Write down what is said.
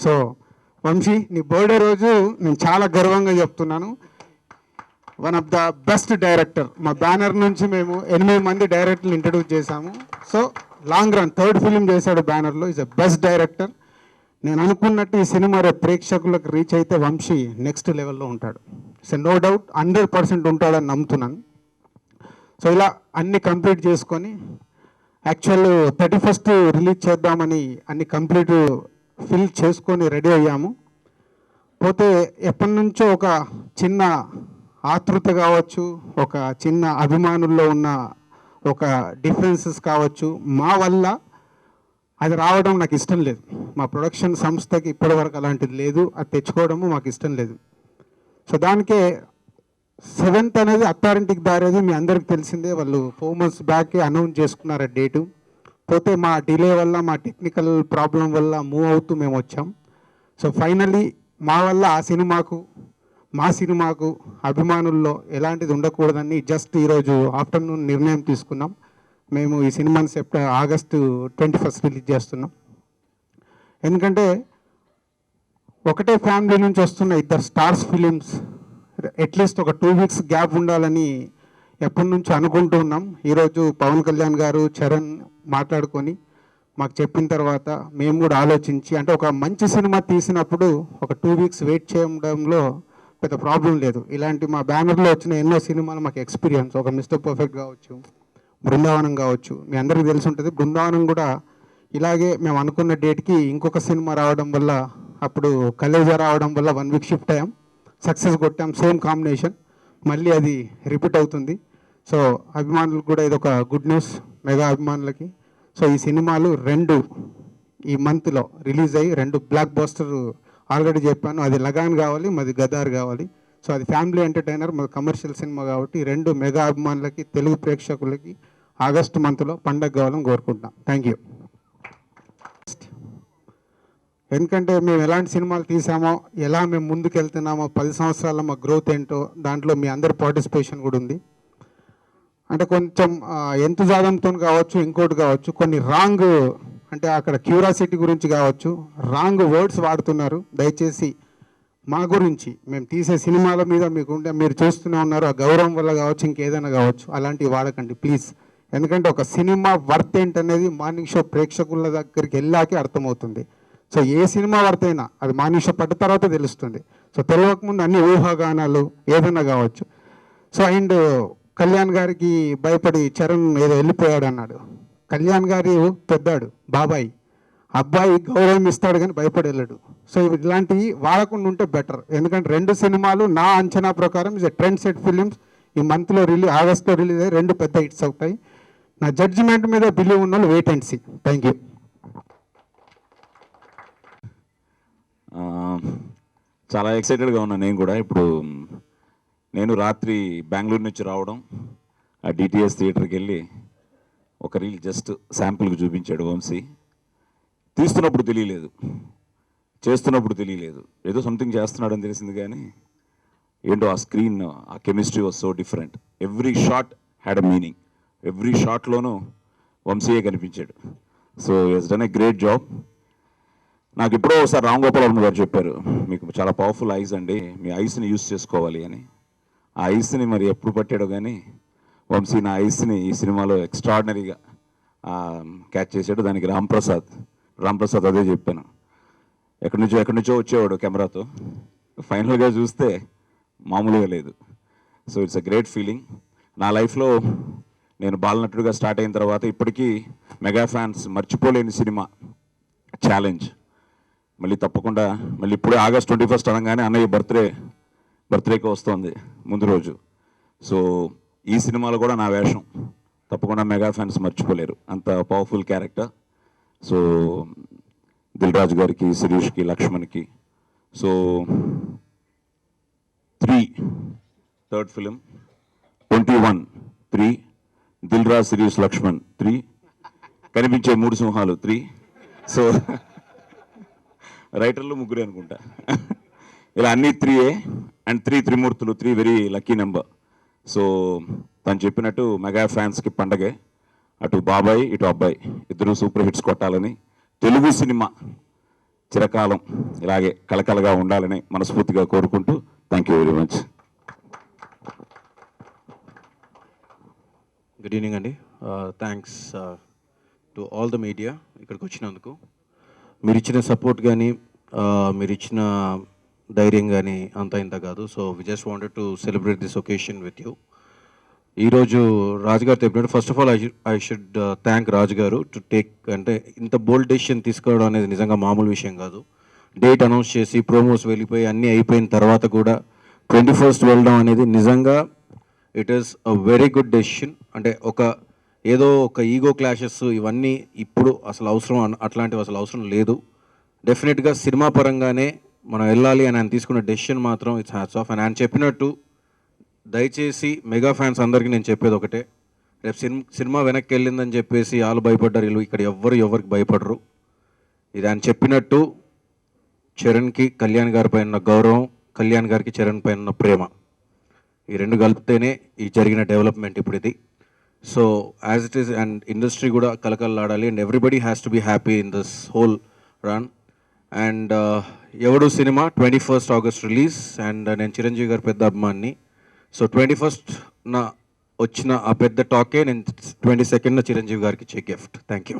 So Vamsi, నీ birthday రోజు నేను చాలా గర్వంగా చెప్తున్నాను, one of the best director. మా బ్యానర్ నుంచి మేము 8 మంది డైరెక్టర్లు ఇంట్రడ్యూస్ చేశాము. So long run third film చేశాడు బ్యానర్లో. Is a best director. నేను అనుకున్నట్టు ఈ సినిమా రేపు ప్రేక్షకులకు రీచ్ అయితే వంశీ నెక్స్ట్ లెవెల్లో ఉంటాడు. సో నో డౌట్ 100% ఉంటాడని నమ్ముతున్నాను. సో ఇలా అన్ని కంప్లీట్ చేసుకొని యాక్చువల్ 31st రిలీజ్ చేద్దామని అన్ని కంప్లీట్ ఫిల్ చేసుకొని రెడీ అయ్యాము. పోతే ఎప్పటి నుంచో ఒక చిన్న ఆతృత కావచ్చు, ఒక చిన్న అభిమానుల్లో ఉన్న ఒక డిఫరెన్సెస్ కావచ్చు, మా వల్ల అది రావడం నాకు ఇష్టం లేదు. మా ప్రొడక్షన్ సంస్థకి ఇప్పటివరకు అలాంటిది లేదు, అది తెచ్చుకోవడము మాకు ఇష్టం లేదు. సో దానికే 7th అనేది అత్తారింటికి దారేది మీ అందరికి తెలిసిందే. వాళ్ళు 4 months బ్యాకే అనౌన్స్ చేసుకున్నారు డేటు. పోతే మా డిలే వల్ల, మా టెక్నికల్ ప్రాబ్లం వల్ల మూవ్ అవుతూ మేము వచ్చాం. సో ఫైనలీ మా వల్ల ఆ సినిమాకు, మా సినిమాకు అభిమానుల్లో ఎలాంటిది ఉండకూడదని జస్ట్ ఈరోజు ఆఫ్టర్నూన్ నిర్ణయం తీసుకున్నాం. మేము ఈ సినిమాని ఆగస్టు 21st రిలీజ్ చేస్తున్నాం. ఎందుకంటే ఒకటే ఫ్యామిలీ నుంచి వస్తున్న 2 స్టార్స్ ఫిలిమ్స్ అట్లీస్ట్ ఒక 2 weeks గ్యాప్ ఉండాలని ఎప్పటి నుంచో అనుకుంటూ ఉన్నాం. ఈరోజు పవన్ కళ్యాణ్ గారు, చరణ్ మాట్లాడుకొని మాకు చెప్పిన తర్వాత మేము కూడా ఆలోచించి, అంటే ఒక మంచి సినిమా తీసినప్పుడు ఒక 2 weeks వెయిట్ చేయడంలో పెద్ద ప్రాబ్లం లేదు. ఇలాంటి మా బ్యానర్లో వచ్చిన ఎన్నో సినిమాలు మాకు ఎక్స్పీరియన్స్, ఒక మిస్టర్ పర్ఫెక్ట్ కావచ్చు, బృందావనం కావచ్చు, మీ అందరికీ తెలిసి ఉంటుంది. బృందావనం కూడా ఇలాగే మేము అనుకున్న డేట్కి ఇంకొక సినిమా రావడం వల్ల, అప్పుడు కలేజా రావడం వల్ల 1 week షిఫ్ట్ అయ్యాం, సక్సెస్ కొట్టాం, సేమ్ కాంబినేషన్, మళ్ళీ అది రిపీట్ అవుతుంది. సో అభిమానులకు కూడా ఇది ఒక గుడ్ న్యూస్, మెగా అభిమానులకి. సో ఈ సినిమాలు 2 ఈ మంత్లో రిలీజ్ అయ్యి 2 బ్లాక్ బస్టర్ ఆల్రెడీ చెప్పాను. అది లగాన్ కావాలి, మాది గదార్ కావాలి. సో అది ఫ్యామిలీ ఎంటర్టైనర్, మాది కమర్షియల్ సినిమా కాబట్టి 2 మెగా అభిమానులకి, తెలుగు ప్రేక్షకులకి ఆగస్టు మంత్లో పండగ కావాలని కోరుకుంటున్నాం. Thank you. ఎందుకంటే మేము ఎలాంటి సినిమాలు తీసామో, ఎలా మేము ముందుకు వెళ్తున్నామో, 10 సంవత్సరాల మా గ్రోత్ ఏంటో దాంట్లో మీ అందరి పార్టిసిపేషన్ కూడా ఉంది. అంటే కొంచెం ఎంతుజాదంతో కావచ్చు, ఇంకోటి కావచ్చు, కొన్ని రాంగ్, అంటే అక్కడ క్యూరాసిటీ గురించి కావచ్చు, రాంగ్ వర్డ్స్ వాడుతున్నారు. దయచేసి మా గురించి, మేము తీసే సినిమాల మీద మీకుంటే, మీరు చూస్తూనే ఉన్నారు, ఆ గౌరవం వల్ల కావచ్చు, ఇంకేదైనా కావచ్చు, అలాంటివి వాడకండి ప్లీజ్. ఎందుకంటే ఒక సినిమా వర్త్ ఏంటనేది మార్నింగ్ షో ప్రేక్షకుల దగ్గరికి వెళ్ళాకే అర్థమవుతుంది. సో ఏ సినిమా వర్త్ అయినా అది మార్నింగ్ షో పడ్డ తర్వాత తెలుస్తుంది. సో తెలియకముందు అన్ని ఊహాగానాలు ఏదైనా కావచ్చు. సో అండ్ కళ్యాణ్ గారికి భయపడి చరణ్ ఏదో వెళ్ళిపోయాడు అన్నాడు. కళ్యాణ్ గారి పెద్దాడు, బాబాయ్, అబ్బాయి గౌరవం ఇస్తాడు కానీ భయపడి వెళ్ళాడు. సో ఇలాంటివి వాడకుండా ఉంటే బెటర్. ఎందుకంటే 2 సినిమాలు నా అంచనా ప్రకారం ఇస్ ట్రెండ్ సెట్ ఫిలిమ్స్. ఈ మంత్లో ఆగస్ట్లో రిలీజ్ అయ్యి 2 పెద్ద హిట్స్ అవుతాయి. నా జడ్జిమెంట్ మీద బిలీవ్ ఉన్న వాళ్ళు wait and see. Thank you. చాలా ఎక్సైటెడ్గా ఉన్నాను నేను కూడా. ఇప్పుడు నేను రాత్రి బెంగళూరు నుంచి రావడం, ఆ డిటిఎస్ థియేటర్కి వెళ్ళి ఒక రీల్ జస్ట్ శాంపుల్కి చూపించాడు వంశీ. తీస్తున్నప్పుడు తెలియలేదు, చేస్తున్నప్పుడు తెలియలేదు, ఏదో సంథింగ్ చేస్తున్నాడని తెలిసింది, కానీ ఏంటో ఆ స్క్రీన్, ఆ chemistry was so different. Every shot had a meaning, every షాట్లోనూ వంశీయే కనిపించాడు. So he's done a great job. నాకు ఎప్పుడో ఒకసారి రామ్ గోపాల్ గారు చెప్పారు, మీకు చాలా పవర్ఫుల్ ఐస్ అండి, మీ ఐస్ని యూస్ చేసుకోవాలి అని. ఆ ఐస్ని మరి ఎప్పుడు పట్టాడో కానీ వంశీ నా ఐస్ని ఈ సినిమాలో ఎక్స్ట్రాడినరీగా క్యాచ్ చేశాడు. దానికి రామ్ ప్రసాద్ అదే చెప్పాను. ఎక్కడి నుంచో వచ్చేవాడు కెమెరాతో, ఫైనల్గా చూస్తే మామూలుగా లేదు. So it's a great feeling. నా లైఫ్లో నేను బాలనటుడిగా స్టార్ట్ అయిన తర్వాత ఇప్పటికీ మెగా ఫ్యాన్స్ మర్చిపోలేని సినిమా ఛాలెంజ్. మళ్ళీ తప్పకుండా మళ్ళీ ఇప్పుడే ఆగస్ట్ 21st అనగానే అన్నయ్య బర్త్డేకి వస్తుంది ముందు రోజు. సో ఈ సినిమాలో కూడా నా వేషం తప్పకుండా మెగా ఫ్యాన్స్ మర్చిపోలేరు, అంత powerful character. So Dil Raju గారికి, శిరీష్కి, లక్ష్మణ్కి. So 3 third film 21 3 Dil Raju, Sirish, Laxman 3 కనిపించే 3 సింహాలు 3. సో రైటర్లు 3 అనుకుంటా. ఇలా అన్నీ 3 and 3 Trimurthulu, 3 very lucky number. So తను చెప్పినట్టు మెగా ఫ్యాన్స్కి పండగే. అటు బాబాయ్, ఇటు అబ్బాయి, ఇద్దరు సూపర్ హిట్స్ కొట్టాలని, తెలుగు సినిమా చిరకాలం ఇలాగే కలకలగా ఉండాలని మనస్ఫూర్తిగా కోరుకుంటూ thank you very much. Good evening అండి. Thanks to all the media ఇక్కడికి వచ్చినందుకు. మీరు ఇచ్చిన సపోర్ట్ కానీ మీరు ఇచ్చిన ధైర్యం కానీ అంతా ఇంత కాదు. So we just wanted to celebrate this occasion with you. ఈరోజు రాజు గారు చెప్పినట్టు first of all I should thank Raju garu to take, అంటే ఇంత బోల్డ్ డెసిషన్ తీసుకోవడం అనేది నిజంగా మామూలు విషయం కాదు. డేట్ అనౌన్స్ చేసి ప్రోమోస్ వెళ్ళిపోయి అన్నీ అయిపోయిన తర్వాత కూడా 21st వెళ్ళడం అనేది నిజంగా it is a very good decision. అంటే ఏదో ఒక ఈగో క్లాషెస్ ఇవన్నీ ఇప్పుడు అసలు అవసరం, అట్లాంటివి అసలు అవసరం లేదు. డెఫినెట్గా సినిమా పరంగానే మనం వెళ్ళాలి అని ఆయన తీసుకున్న డెసిషన్ మాత్రం ఇట్స్ హ్యాట్స్ ఆఫ్. అండ్ ఆయన చెప్పినట్టు దయచేసి మెగా ఫ్యాన్స్ అందరికీ నేను చెప్పేది ఒకటే, రేపు సినిమా వెనక్కి వెళ్ళిందని చెప్పేసి వాళ్ళు భయపడ్డారు, వీళ్ళు ఇక్కడ ఎవరికి భయపడరు. ఇది ఆయన చెప్పినట్టు చరణ్కి కళ్యాణ్ గారి పైన ఉన్న గౌరవం, కళ్యాణ్ గారికి చరణ్ పైన ఉన్న ప్రేమ, ఈ రెండు కలిపితేనే ఈ జరిగిన డెవలప్మెంట్ ఇప్పుడు ఇది. So as it is, and industry కూడా కలకలలాడాలి and everybody has to be happy in this whole run. And Yevadu cinema 21st August release. And నేను చిరంజీవి గారి పెద్ద అభిమాన్ని. సో 21st వచ్చిన ఆ పెద్ద టాకే నేను 22nd చిరంజీవి గారికి ఇచ్చే గిఫ్ట్. Thank you.